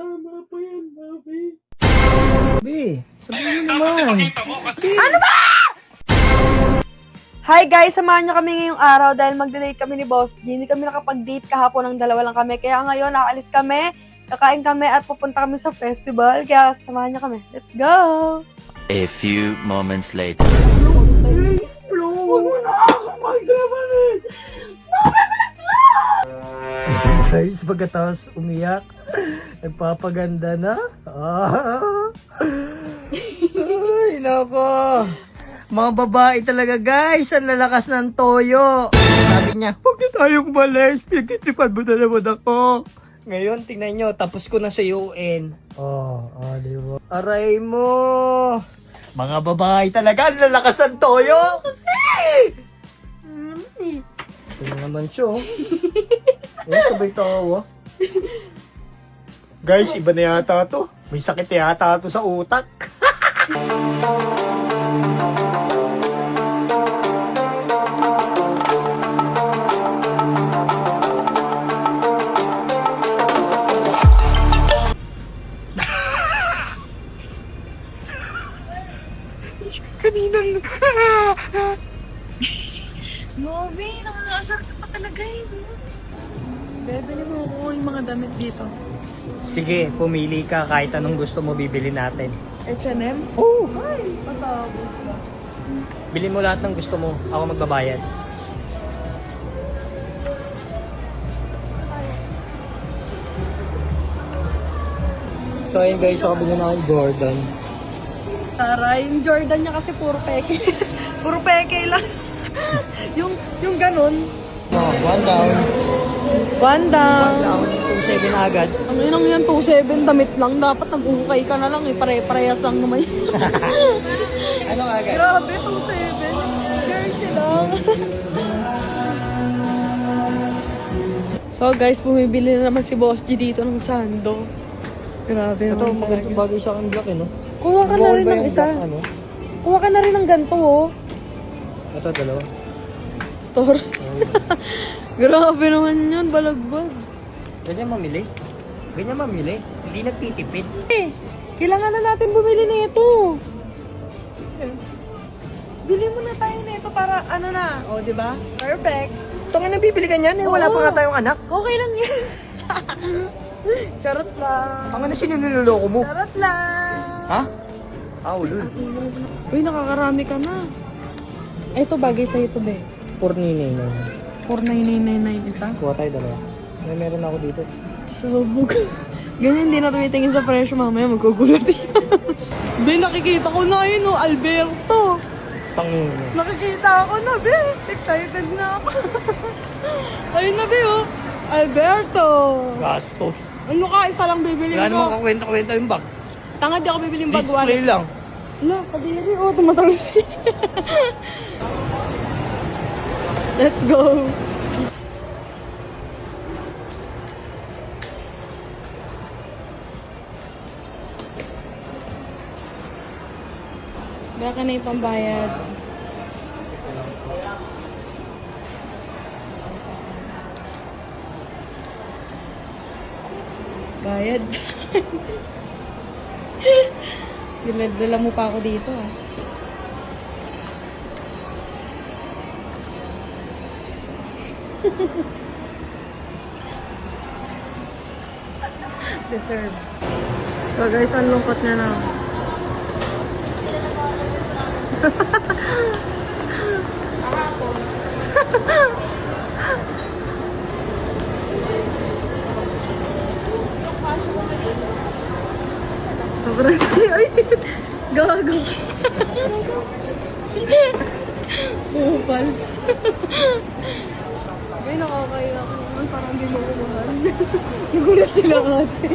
Tama pa yan, Bobby. Be, sabihin mo naman. Ano ba? Hi guys, samahan nyo kami ngayong araw dahil magde-date kami ni Boss G. Hindi kami nakapag-date kahapon, ng dalawa lang kami. Kaya ngayon, nakaalis kami, kakain kami at pupunta kami sa festival. Kaya samahan nyo kami. Let's go! A few moments later. Huwag mo na ako maglaban eh. Guys, pagkatapos umiyak, nagpapaganda na. Ay, nako. Mga babae talaga, guys. Ang lalakas ng toyo. Sabi niya, huwag na tayong malis. Pinagtitripan mo na naman ako. Ngayon, tingnan nyo, tapos ko na sa UN. Di ba? Aray mo. Mga babae talaga, ang lalakas ng toyo. Kasi! Ito naman siya, oh. Sabay tawa. Guys, iba na yata to. May sakit yata to sa utak. Kaninang... Bobby, nakakaasar ka pa talaga eh. Bebili mo ako yung mga damit dito. Sige, pumili ka kahit anong gusto mo bibili natin. H&M? Oh! Ay, patawag ka. Bili mo lahat ng gusto mo. Ako magbabayad. So ayun guys, ako bilhin ako ng Jordan. Tara, yung Jordan niya kasi puro peke. Puro peke lang. yung ganun. Oh, one down. One down. Down, 2.7 agad. Ang inang yan, 2.7 damit lang. Dapat nag-uhukay ka na lang eh. Pare-parehas lang naman yan. Ano agad? Grabe, 2.7. Jersey lang. So guys, bumibili na naman si Boss G dito ng sando. Grabe Ito, naman magandang talaga. bagay sa akin black eh, no? Kuha ka na Bawal rin ba ng yung isa. black, ano? Kuha ka na rin ng ganito, oh. Ito, dalawa. Tor. Grabe naman yun, balagbag. Ganyan mamili. Ganyan mamili. Hindi nagtitipid. Eh, kailangan na natin bumili nito. Bili mo na tayo nito para ano na. O, di ba? Perfect. Ito nga nabibili ka niyan eh. Wala Oo. pa nga tayong anak. Okay lang yan. Charot lang. Ang ano sinuniloloko mo? Charot lang. Ha? Ulul. Uy, nakakarami ka na. Ito, bagay sa'yo ito, be. 4.99. 4,999 isa. Kuha tayo dalawa. May meron ako dito. Sa lubog. Ganyan, hindi na tumitingin sa presyo. Mamaya magkugulat yan. Be, nakikita ko na yun, oh, Alberto. Tangin. Nakikita ako na, be. Excited na ako. Ayun na, be, oh. Alberto. Gastos. Ano ka, isa lang bibili Wala namang ko. kakwenta-kwenta yung bag. Tanga, di ako bibili yung Display lang. Wala, kadiri, oh, tumatawag. Let's go. Baka na yung pambayad. Bayad. Dala mo pa ako dito ah. Deserve. So guys, ang lungkot niya na. Sobrang sakit. Ay! Gago. Bupal. Ay, nakakaya ako naman. Parang hindi mo kumahal. Nagulat sila ate.